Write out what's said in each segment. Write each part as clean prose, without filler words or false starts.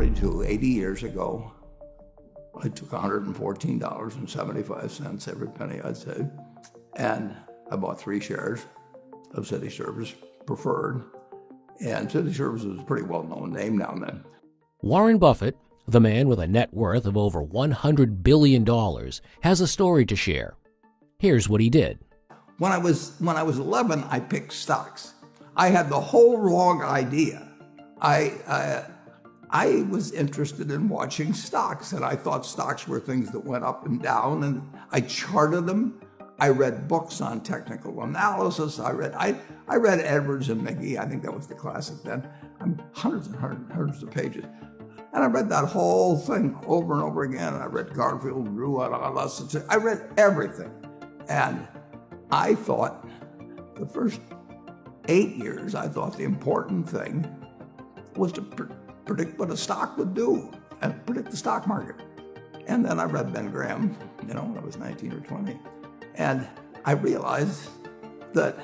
1942, 80 years ago, I took $114.75, every penny I'd saved, and I bought 3 shares of City Service Preferred. And City Service was a pretty well-known name now and then. Warren Buffett, the man with a net worth of over $100 billion, has a story to share. Here's what he did. When I was 11, I picked stocks. I had the whole wrong idea. I was interested in watching stocks, and I thought stocks were things that went up and down, and I charted them. I read books on technical analysis. I read Edwards and McGee. I think that was the classic then. Hundreds and hundreds of pages. And I read that whole thing over and over again. I read Garfield, Drew, I read everything. And I thought, the first 8 years, I thought the important thing was to predict what a stock would do and predict the stock market. And then I read Ben Graham, when I was 19 or 20. And I realized that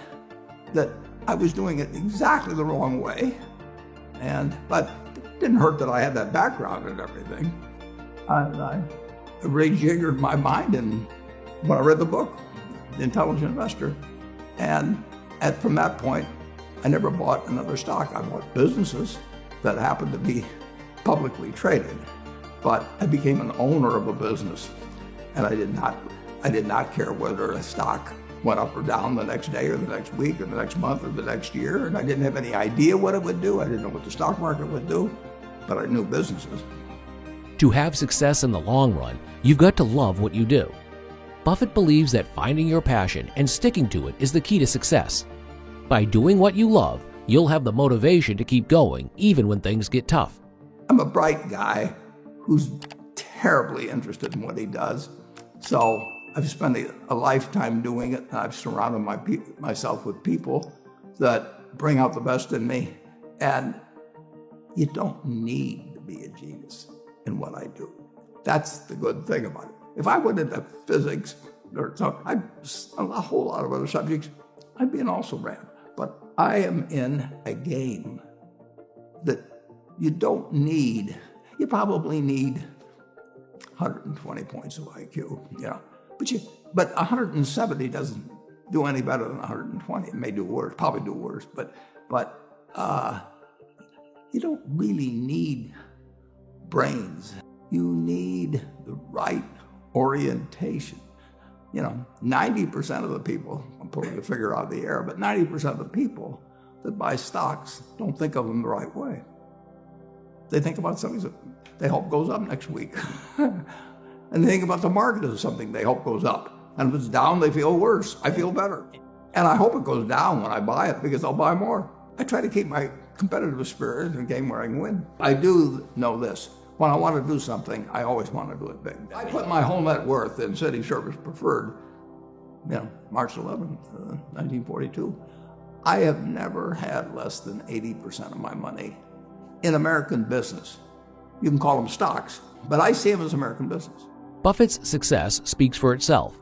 I was doing it exactly the wrong way. But it didn't hurt that I had that background and everything. I rejiggered my mind when I read the book, The Intelligent Investor. And from that point, I never bought another stock. I bought businesses that happened to be publicly traded. But I became an owner of a business, and I did not care whether a stock went up or down the next day or the next week or the next month or the next year, and I didn't have any idea what it would do. I didn't know what the stock market would do, but I knew businesses. To have success in the long run, you've got to love what you do. Buffett believes that finding your passion and sticking to it is the key to success. By doing what you love, you'll have the motivation to keep going even when things get tough. I'm a bright guy who's terribly interested in what he does. So I've spent a lifetime doing it, and I've surrounded myself with people that bring out the best in me. And you don't need to be a genius in what I do. That's the good thing about it. If I went into physics or a whole lot of other subjects, I'd be an also-ran. But I am in a game that you don't need. You probably need 120 points of IQ, but 170 doesn't do any better than 120. It may do worse, probably do worse, but you don't really need brains. You need the right orientation. 90% of the people, I'm pulling the figure out of the air, but 90% of the people that buy stocks don't think of them the right way. They think about something that they hope goes up next week. And they think about the market as something they hope goes up. And if it's down, they feel worse. I feel better. And I hope it goes down when I buy it because I'll buy more. I try to keep my competitive spirit in a game where I can win. I do know this. When I want to do something, I always want to do it big. I put my whole net worth in City Service Preferred, March 11th, 1942. I have never had less than 80% of my money in American business. You can call them stocks, but I see them as American business. Buffett's success speaks for itself.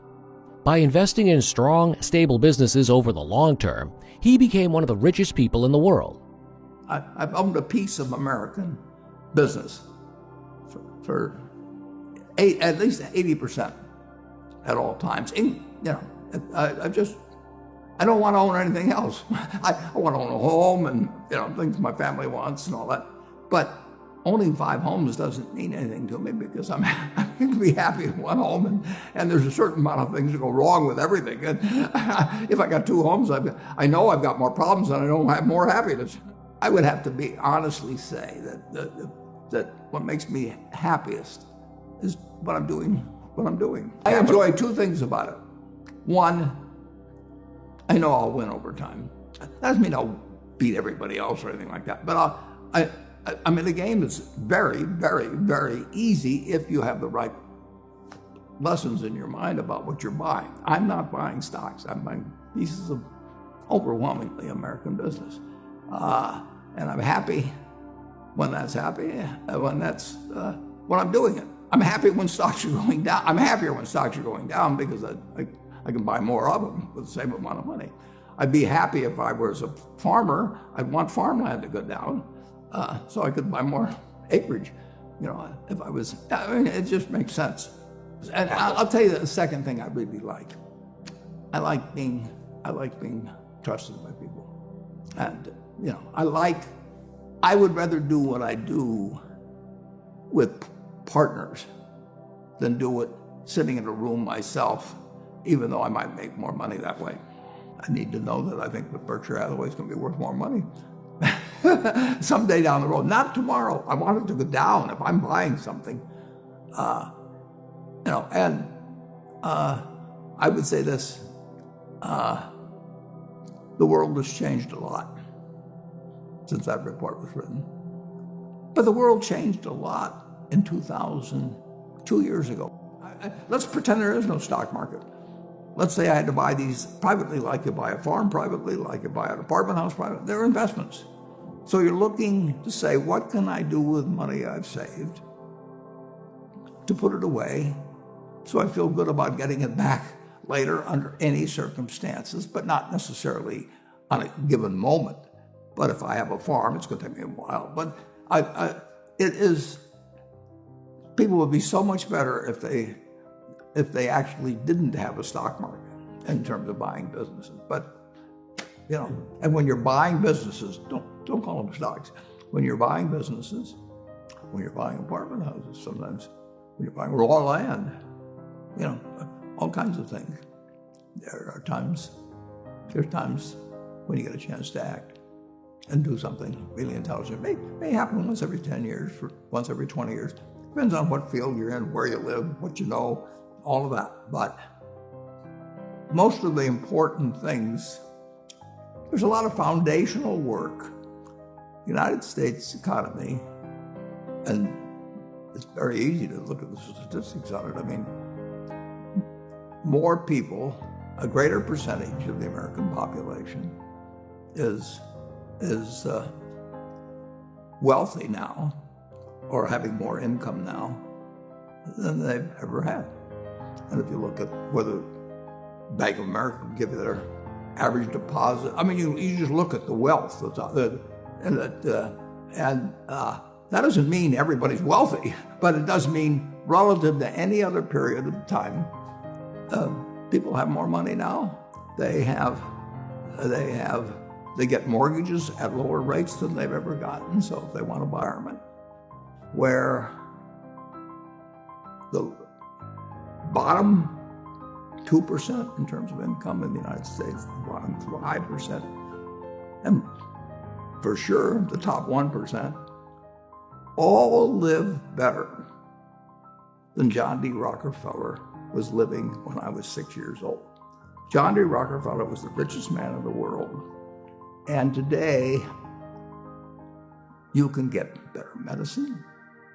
By investing in strong, stable businesses over the long term, he became one of the richest people in the world. I've owned a piece of American business for at least 80% at all times. And, I don't want to own anything else. I want to own a home and things my family wants and all that. But owning 5 homes doesn't mean anything to me because I can be happy in one home, and there's a certain amount of things that go wrong with everything. And if I got 2 homes, I know I've got more problems and I don't have more happiness. I would have to honestly say that what makes me happiest is what I'm doing. I enjoy 2 things about it. One, I know I'll win over time. That doesn't mean I'll beat everybody else or anything like that, but I'm in a game that's very, very, very easy if you have the right lessons in your mind about what you're buying. I'm not buying stocks. I'm buying pieces of overwhelmingly American business. And I'm happy when that's when I'm doing it. I'm happy when stocks are going down. I'm happier when stocks are going down because I can buy more of them with the same amount of money. I'd be happy if I was a farmer. I'd want farmland to go down so I could buy more acreage. if I was, I mean, it just makes sense. And I'll tell you the second thing I really like. I like being trusted by people. And, I would rather do what I do with partners than do it sitting in a room myself, even though I might make more money that way. I need to know that I think that Berkshire Hathaway is going to be worth more money someday down the road. Not tomorrow. I want it to go down if I'm buying something. And I would say this, the world has changed a lot since that report was written. But the world changed a lot in 2000, 2 years ago. Let's pretend there is no stock market. Let's say I had to buy these privately, like you buy a farm privately, like you buy an apartment house privately. They're investments. So you're looking to say, what can I do with money I've saved to put it away so I feel good about getting it back later under any circumstances, but not necessarily on a given moment. But if I have a farm, it's going to take me a while. But people would be so much better if they actually didn't have a stock market in terms of buying businesses. But, and when you're buying businesses, don't call them stocks. When you're buying businesses, when you're buying apartment houses, sometimes when you're buying raw land, all kinds of things. There's times when you get a chance to act and do something really intelligent. It may happen once every 10 years, once every 20 years. Depends on what field you're in, where you live, what you know, all of that. But most of the important things, there's a lot of foundational work. The United States economy, and it's very easy to look at the statistics on it. I mean, more people, a greater percentage of the American population is wealthy now, or having more income now than they've ever had. And if you look at whether Bank of America can give you their average deposit, I mean, you just look at the wealth that's out there, and that doesn't mean everybody's wealthy, but it does mean relative to any other period of time, people have more money now. They get mortgages at lower rates than they've ever gotten. So if they want to buy apartment, where the bottom 2% in terms of income in the United States, the bottom 5%, and for sure the top 1%, all live better than John D. Rockefeller was living when I was 6 years old. John D. Rockefeller was the richest man in the world. And today, you can get better medicine,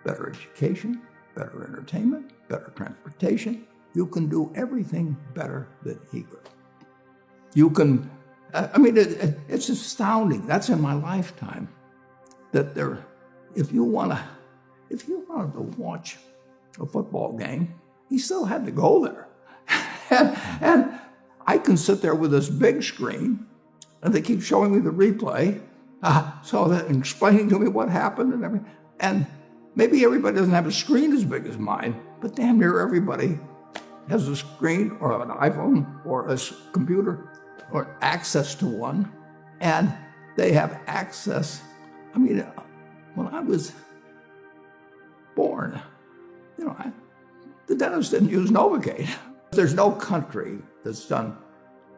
better education, better entertainment, better transportation. You can do everything better than he could. You can, it's astounding. That's in my lifetime. That if you wanted to watch a football game, he still had to go there. and I can sit there with this big screen, and they keep showing me the replay, so that explaining to me what happened and everything. And maybe everybody doesn't have a screen as big as mine, but damn near everybody has a screen or an iPhone or a computer or access to one, and they have access. I mean, when I was born, the dentist didn't use Novocaine. There's no country that's done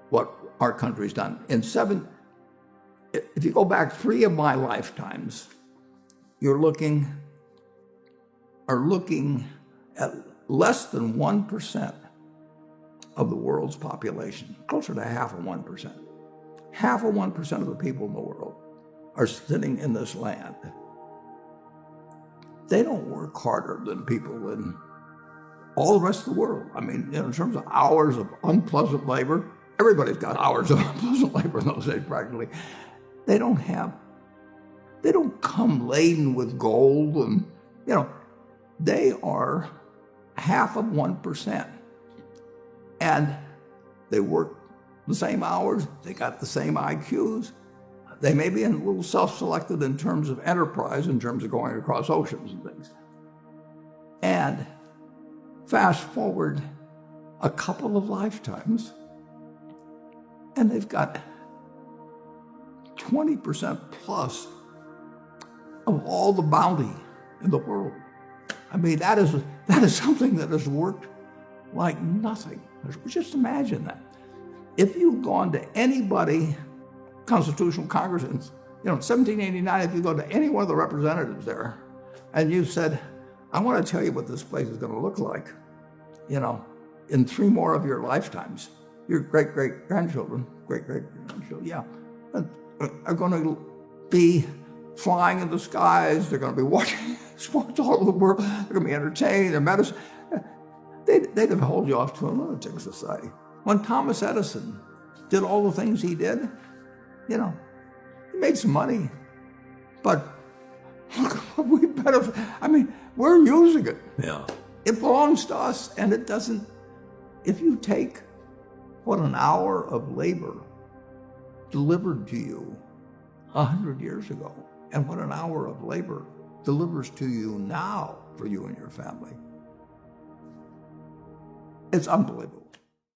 what our country's done. If you go back 3 of my lifetimes, are looking at less than 1% of the world's population, closer to half of 1%. Half of 1% of the people in the world are sitting in this land. They don't work harder than people in all the rest of the world. I mean, in terms of hours of unpleasant labor, everybody's got hours of unpleasant labor in those days practically. They don't come laden with gold, and they are half of 1%. And they work the same hours, they got the same IQs. They may be a little self-selected in terms of enterprise, in terms of going across oceans and things. And fast forward a couple of lifetimes, and they've got 20% plus of all the bounty in the world. I mean, that is something that has worked like nothing. Just imagine that. If you've gone to anybody, Constitutional Congress, in 1789, if you go to any one of the representatives there, and you said, I want to tell you what this place is going to look like, in 3 more of your lifetimes, your great-great-grandchildren, yeah, are going to be flying in the skies. They're going to be watching sports all over the world. They're going to be entertained. Their medicine. They'd have hauled you off to a lunatic society. When Thomas Edison did all the things he did, he made some money, but we better. I mean, we're using it. Yeah. It belongs to us, and it doesn't. If you take what an hour of labor delivered to you 100 years ago, and what an hour of labor delivers to you now for you and your family, it's unbelievable.